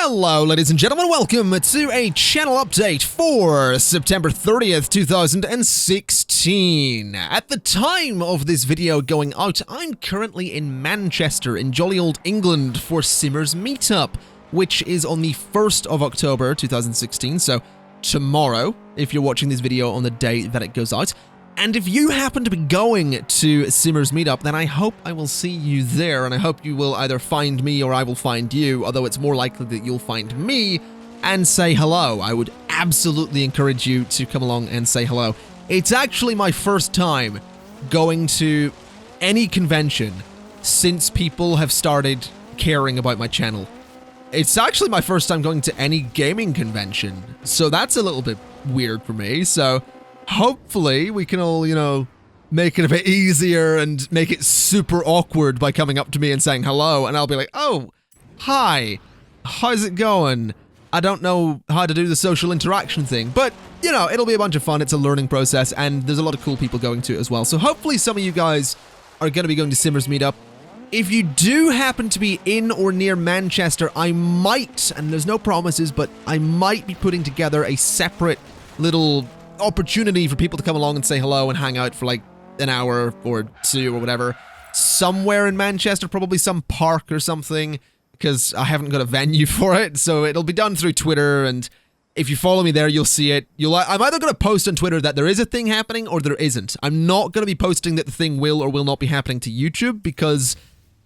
Hello, ladies and gentlemen, welcome to a channel update for September 30th, 2016. At the time of this video going out, I'm currently in Manchester, in jolly old England, for Simmer's Meetup, which is on the 1st of October, 2016, so tomorrow, if you're watching this video on the day that it goes out. And if you happen to be going to Simmer's Meetup, then I hope I will see you there, and I hope you will either find me or I will find you, although it's more likely that you'll find me and say hello. I would absolutely encourage you to come along and say hello. It's actually my first time going to any convention since people have started caring about my channel. It's actually my first time going to any gaming convention, so that's a little bit weird for me, so hopefully we can all, make it a bit easier and make it super awkward by coming up to me and saying hello, and I'll be like, oh, hi, how's it going? I don't know how to do the social interaction thing, but, it'll be a bunch of fun. It's a learning process, and there's a lot of cool people going to it as well, so hopefully some of you guys are going to be going to Simmer's Meetup. If you do happen to be in or near Manchester, I might, and there's no promises, but I might be putting together a separate little opportunity for people to come along and say hello and hang out for like an hour or two or whatever somewhere in Manchester, probably some park or something, because I haven't got a venue for it, so it'll be done through Twitter, and if you follow me there, you'll see it. I'm either going to post on Twitter that there is a thing happening or there isn't. I'm not going to be posting that the thing will or will not be happening to YouTube, because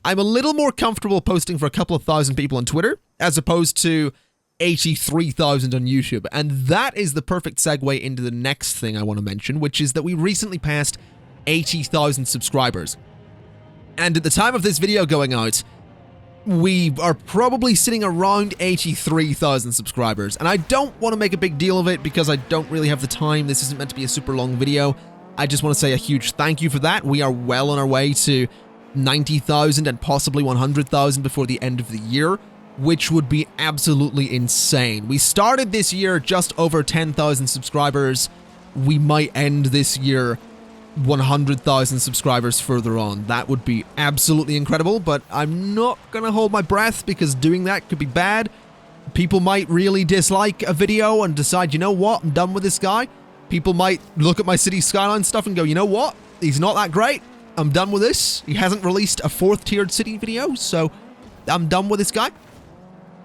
I'm a little more comfortable posting for a couple of thousand people on Twitter as opposed to 83,000 on YouTube, and that is the perfect segue into the next thing I want to mention, which is that we recently passed 80,000 subscribers. And at the time of this video going out, we are probably sitting around 83,000 subscribers, and I don't want to make a big deal of it because I don't really have the time. This isn't meant to be a super long video. I just want to say a huge thank you for that. We are well on our way to 90,000 and possibly 100,000 before the end of the year, which would be absolutely insane. We started this year just over 10,000 subscribers. We might end this year 100,000 subscribers further on. That would be absolutely incredible, but I'm not gonna hold my breath because doing that could be bad. People might really dislike a video and decide, you know what, I'm done with this guy. People might look at my city skyline stuff and go, you know what, he's not that great. I'm done with this. He hasn't released a 4th tiered city video, so I'm done with this guy.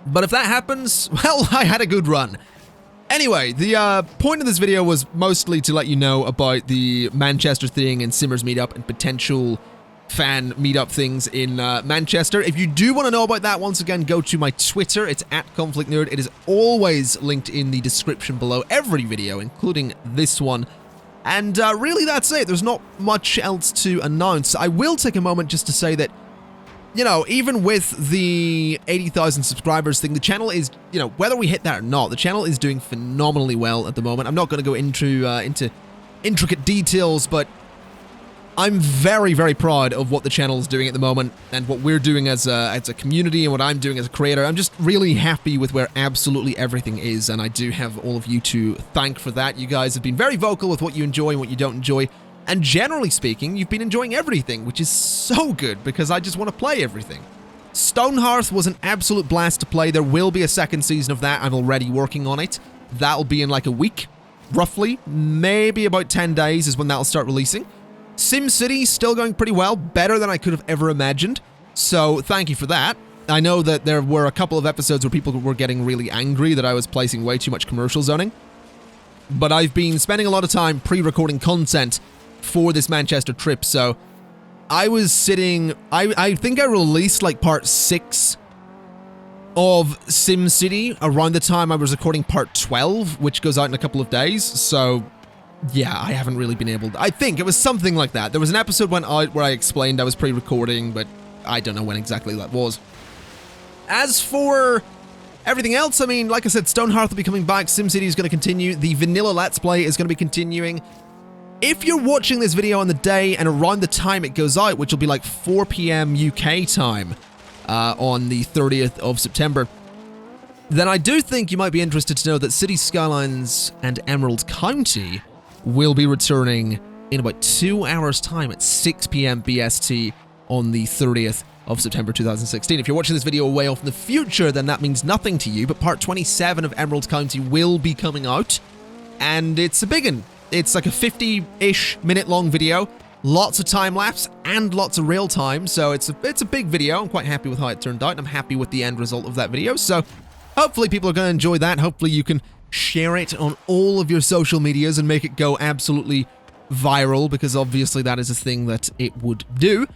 But if that happens, well, I had a good run. Anyway, the point of this video was mostly to let you know about the Manchester thing and Simmer's Meetup and potential fan meetup things in Manchester. If you do want to know about that, once again, go to my Twitter. It's @ConflictNerd. It is always linked in the description below every video, including this one. And really, that's it. There's not much else to announce. I will take a moment just to say that, even with the 80,000 subscribers thing, the channel is, whether we hit that or not, the channel is doing phenomenally well at the moment. I'm not going to go into intricate details, but I'm very, very proud of what the channel is doing at the moment and what we're doing as a community and what I'm doing as a creator. I'm just really happy with where absolutely everything is, and I do have all of you to thank for that. You guys have been very vocal with what you enjoy and what you don't enjoy. And generally speaking, you've been enjoying everything, which is so good because I just want to play everything. Stonehearth was an absolute blast to play. There will be a second season of that. I'm already working on it. That'll be in like a week, roughly. Maybe about 10 days is when that'll start releasing. SimCity still going pretty well, better than I could have ever imagined. So thank you for that. I know that there were a couple of episodes where people were getting really angry that I was placing way too much commercial zoning. But I've been spending a lot of time pre-recording content for this Manchester trip, so I was sitting, I think I released like part 6 of SimCity around the time I was recording part 12, which goes out in a couple of days, so yeah, I haven't really been able to, I think it was something like that. There was an episode went out where I explained I was pre-recording, but I don't know when exactly that was. As for everything else, I mean, like I said, Stonehearth will be coming back, SimCity is going to continue, the vanilla Let's Play is going to be continuing. If you're watching this video on the day and around the time it goes out, which will be like 4 p.m. UK time on the 30th of September, then I do think you might be interested to know that City Skylines and Emerald County will be returning in about 2 hours' time at 6 p.m. BST on the 30th of September 2016. If you're watching this video way off in the future, then that means nothing to you, but part 27 of Emerald County will be coming out, and it's a big one. It's like a 50-ish minute long video, lots of time-lapse and lots of real time, so it's a big video. I'm quite happy with how it turned out, and I'm happy with the end result of that video, so hopefully people are going to enjoy that. Hopefully you can share it on all of your social medias and make it go absolutely viral, because obviously that is a thing that it would do.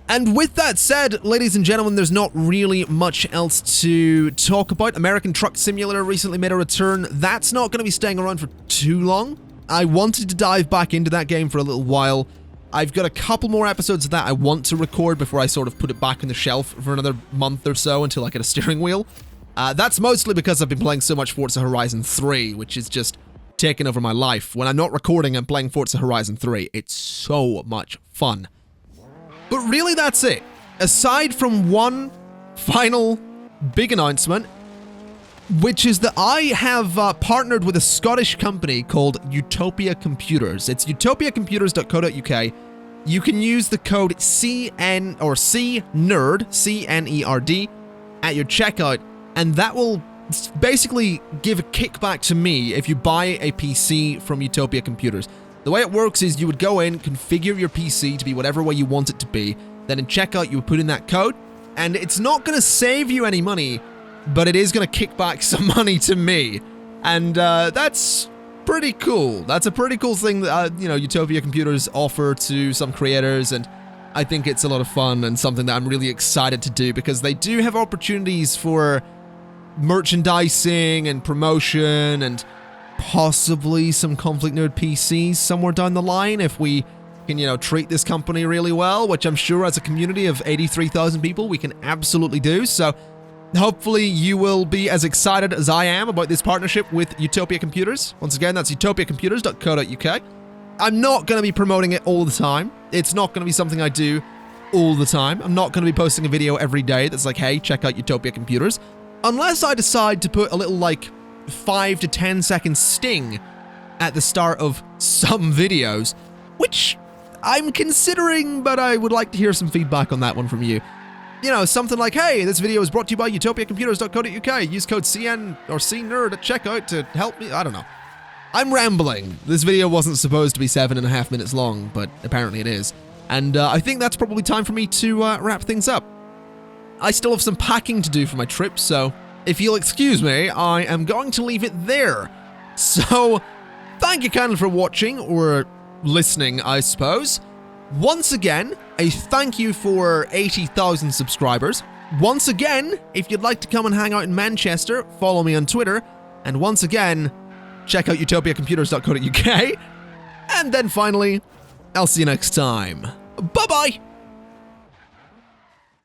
And with that said, ladies and gentlemen, there's not really much else to talk about. American Truck Simulator recently made a return. That's not going to be staying around for too long. I wanted to dive back into that game for a little while. I've got a couple more episodes of that I want to record before I sort of put it back on the shelf for another month or so until I get a steering wheel. That's mostly because I've been playing so much Forza Horizon 3, which is just taking over my life. When I'm not recording, I'm playing Forza Horizon 3. It's so much fun. But really, that's it. Aside from one final big announcement, which is that I have partnered with a Scottish company called Utopia Computers. It's utopiacomputers.co.uk. You can use the code CNERD, C-N-E-R-D, at your checkout, and that will basically give a kickback to me if you buy a PC from Utopia Computers. The way it works is you would go in, configure your PC to be whatever way you want it to be, then in checkout you would put in that code, and it's not going to save you any money, but it is going to kick back some money to me, and that's pretty cool. That's a pretty cool thing that, Utopia Computers offer to some creators, and I think it's a lot of fun and something that I'm really excited to do, because they do have opportunities for merchandising and promotion and possibly some ConflictNerd PCs somewhere down the line if we can, treat this company really well, which I'm sure as a community of 83,000 people we can absolutely do. So hopefully you will be as excited as I am about this partnership with Utopia Computers. Once again, that's utopiacomputers.co.uk. I'm not going to be promoting it all the time. It's not going to be something I do all the time. I'm not going to be posting a video every day that's like, hey, check out Utopia Computers. Unless I decide to put a little, 5 to 10 second sting at the start of some videos, which I'm considering, but I would like to hear some feedback on that one from you. Something like, hey, this video is brought to you by utopiacomputers.co.uk. Use code CN or CNERD at checkout to help me. I don't know. I'm rambling. This video wasn't supposed to be 7.5 minutes long, but apparently it is. And I think that's probably time for me to wrap things up. I still have some packing to do for my trip, so if you'll excuse me, I am going to leave it there. So, thank you kindly for watching, or listening, I suppose. Once again, a thank you for 80,000 subscribers. Once again, if you'd like to come and hang out in Manchester, follow me on Twitter. And once again, check out utopiacomputers.co.uk. And then finally, I'll see you next time. Bye-bye!